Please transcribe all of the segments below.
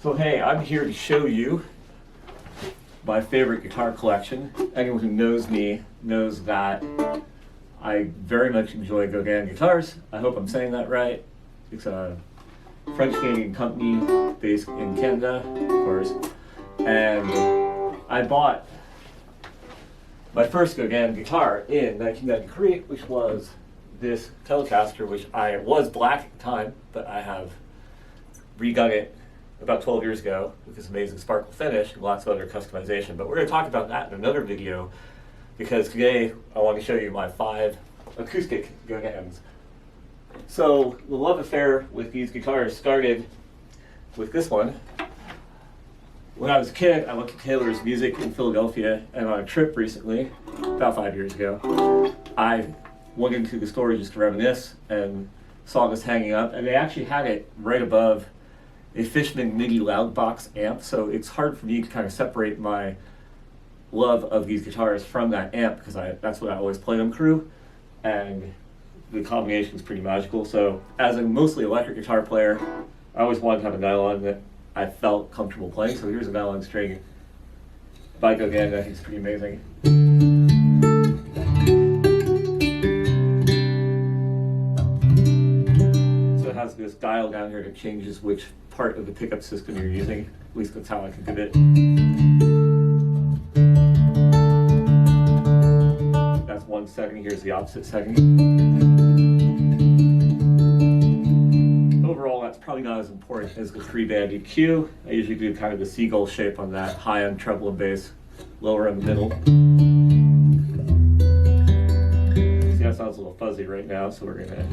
So hey, I'm here to show you my favorite guitar collection. Anyone who knows me knows that I very much enjoy Godin guitars. I hope I'm saying that right. It's a French-Canadian company based in Canada, of course. And I bought my first Godin guitar in 1993, which was this Telecaster, which was black at the time, but I have redone it about 12 years ago with this amazing sparkle finish and lots of other customization. But we're going to talk about that in another video, because today I want to show you my 5 acoustic Godins. So the love affair with these guitars started with this one. When I was a kid, I looked at Taylor's music in Philadelphia, and on a trip recently, about 5 years ago, I went into the store just to reminisce and saw this hanging up, and they actually had it right above a Fishman MIDI loud box amp, so it's hard for me to kind of separate my love of these guitars from that amp, because that's what I always play them through, and the combination is pretty magical. So as a mostly electric guitar player, I always wanted to have a nylon that I felt comfortable playing, so here's a nylon string by Godin. I think it's pretty amazing. So it has this dial down here that changes which part of the pickup system you're using. At least that's how I think of it. That's one setting. Here's the opposite setting. Overall, that's probably not as important as the 3-band EQ. I usually do kind of the seagull shape on that, high on treble and bass, lower in the middle. See, that sounds a little fuzzy right now, so we're gonna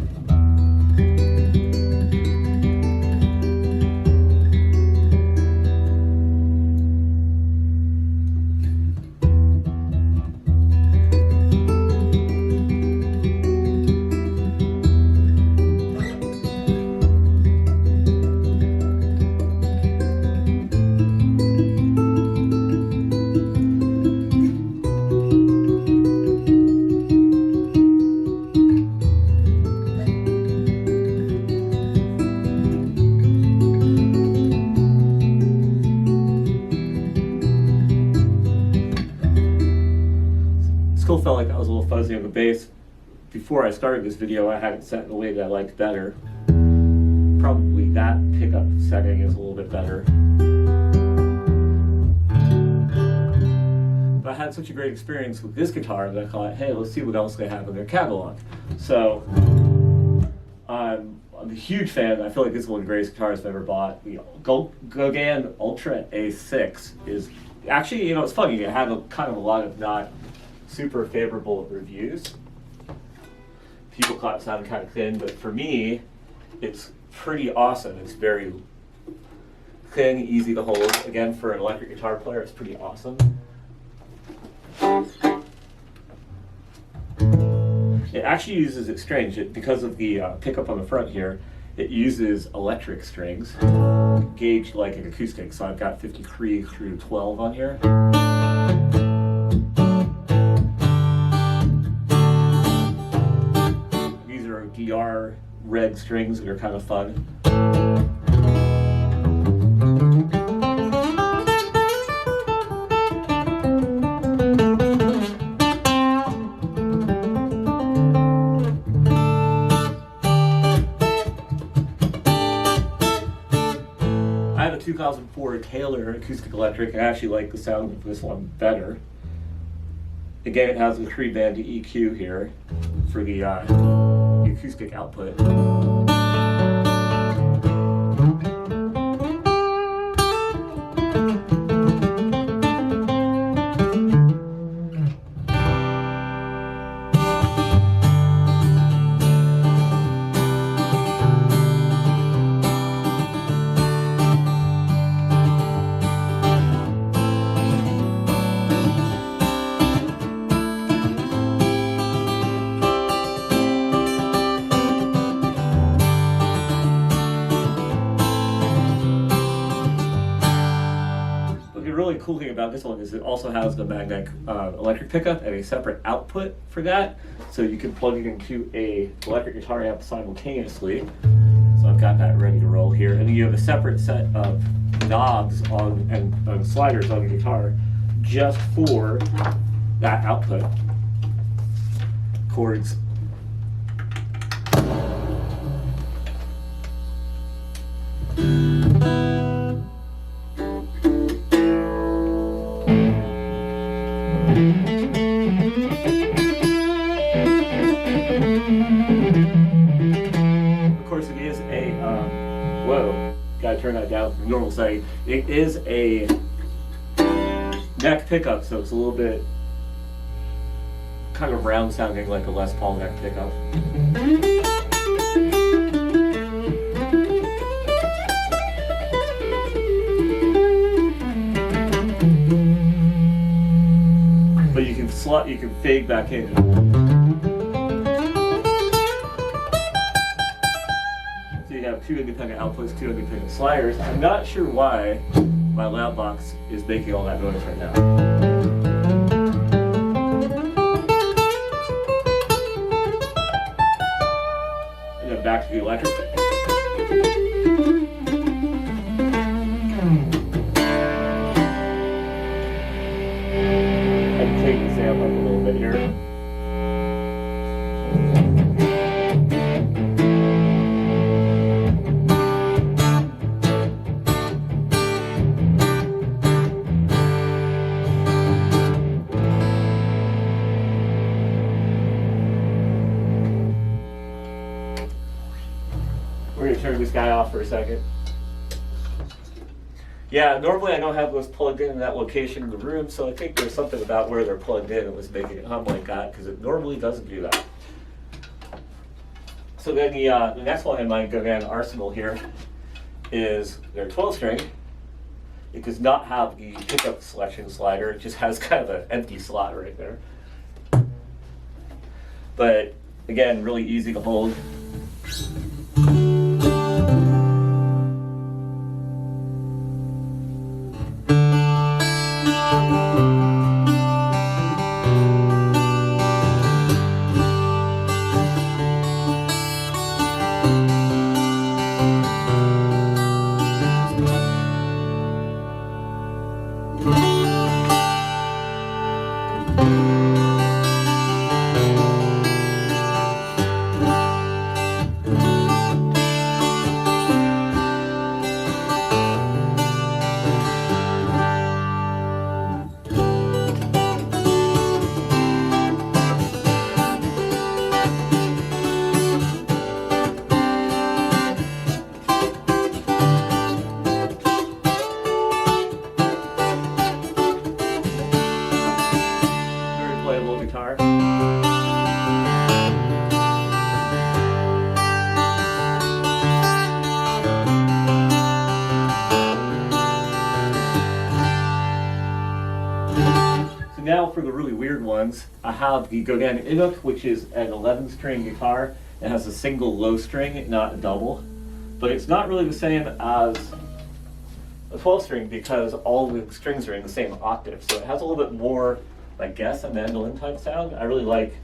felt like I was a little fuzzy on the bass. Before I started this video, I had it set in a way that I liked better. Probably that pickup setting is a little bit better. But I had such a great experience with this guitar that I thought, hey, let's see what else they have in their catalog. So I'm a huge fan. I feel like this is one of the greatest guitars I've ever bought. The Godin Ultra A6 is actually, you know, it's funny, it had kind of a lot of not super favorable reviews. People thought it sounded kind of thin, but for me, it's pretty awesome. It's very thin, easy to hold. Again, for an electric guitar player, it's pretty awesome. It actually uses, it's strange, because of the pickup on the front here, it uses electric strings, gauged like an acoustic. So I've got 53 through 12 on here. DR red strings that are kind of fun. I have a 2004 Taylor acoustic electric. I actually like the sound of this one better. Again, it has a 3-band EQ here for the acoustic output. really cool thing about this one is it also has the magnetic electric pickup and a separate output for that, so you can plug it into a electric guitar amp simultaneously. So I've got that ready to roll here. And then you have a separate set of knobs on and sliders on the guitar just for that output. Chords. Of course, it is a, whoa, gotta turn that down from normal setting. It is a neck pickup, so it's a little bit kind of round sounding, like a Les Paul neck pickup. But you can fade back in. So you have two independent outputs, two independent sliders. I'm not sure why my loud box is making all that noise right now. And then back to the electric. Up a little bit here. We're going to turn this guy off for a second. Yeah, normally I don't have those plugged in that location in the room, so I think there's something about where they're plugged in that was making it hum like that, because it normally doesn't do that. So then the next one in my Godin arsenal here is their 12-string. It does not have the pickup selection slider, it just has kind of an empty slot right there. But again, really easy to hold. Guitar. So now for the really weird ones, I have the Godin Inuk, which is an 11-string guitar. It has a single low string, not a double. But it's not really the same as a 12-string because all the strings are in the same octave. So it has a little bit more, I guess, a mandolin type sound. I really like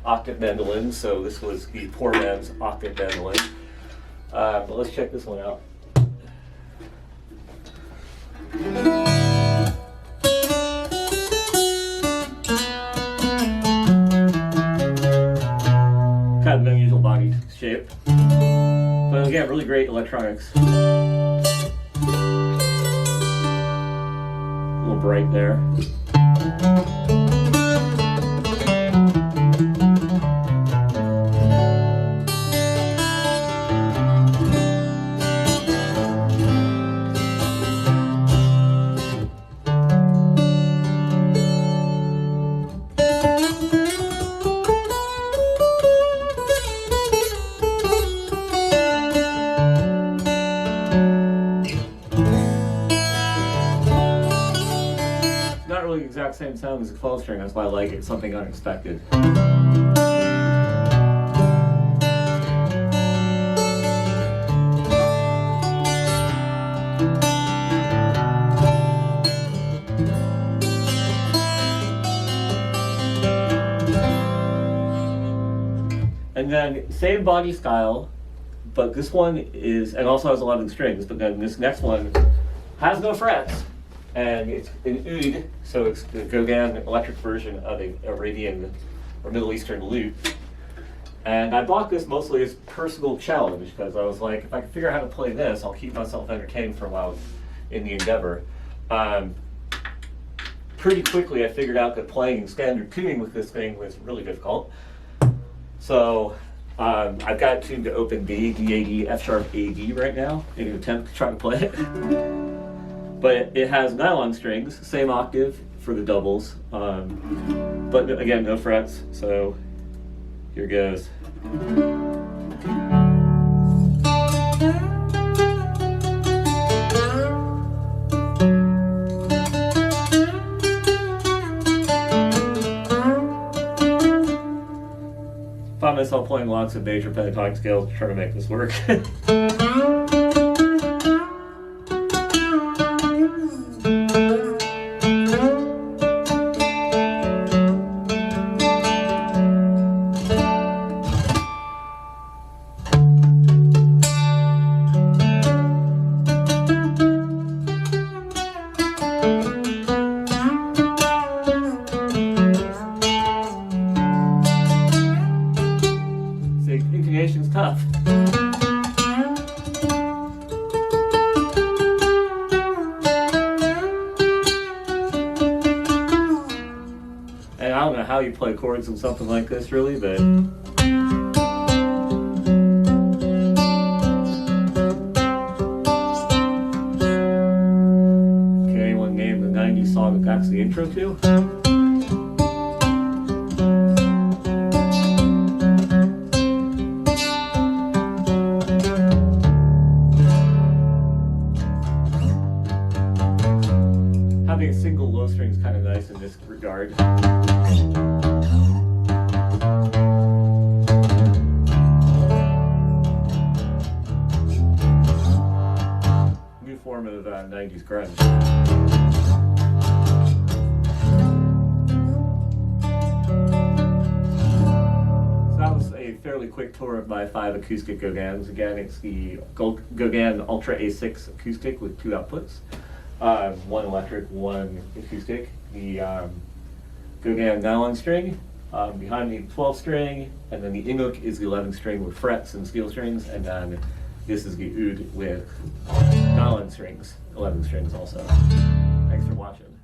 octave mandolin, so this was the poor man's octave mandolin. But let's check this one out. Kind of an unusual body shape. But again, really great electronics. A little bright there. The exact same sound as a 12-string, that's why I like it, something unexpected. And then same body style, but this one is, and also has 11 strings, but then this next one has no frets, and it's an Oud, so it's the Godin electric version of a Arabian or Middle Eastern lute. And I bought this mostly as personal challenge, because I was like, if I can figure out how to play this, I'll keep myself entertained for a while in the endeavor. Pretty quickly I figured out that playing standard tuning with this thing was really difficult. So I've got it tuned to open B, D-A-D, F-sharp A-D right now in an attempt to try to play it. But it has nylon strings, same octave for the doubles, but again, no frets, so here goes. Found myself playing lots of major pentatonic scales to try to make this work. Intonation's tough. And I don't know how you play chords in something like this really, but can anyone name the 90s song that that's the intro to? Having a single low string is kind of nice in this regard. New form of 90s grunge. So that was a fairly quick tour of my 5 acoustic Godins. Again, it's the Godin Ultra A6 acoustic with 2 outputs. 1 electric, 1 acoustic. The Godin nylon string, behind the 12 string, and then the Inuk is the 11 string with frets and steel strings, and then this is the Oud with nylon strings, 11 strings also. Thanks for watching.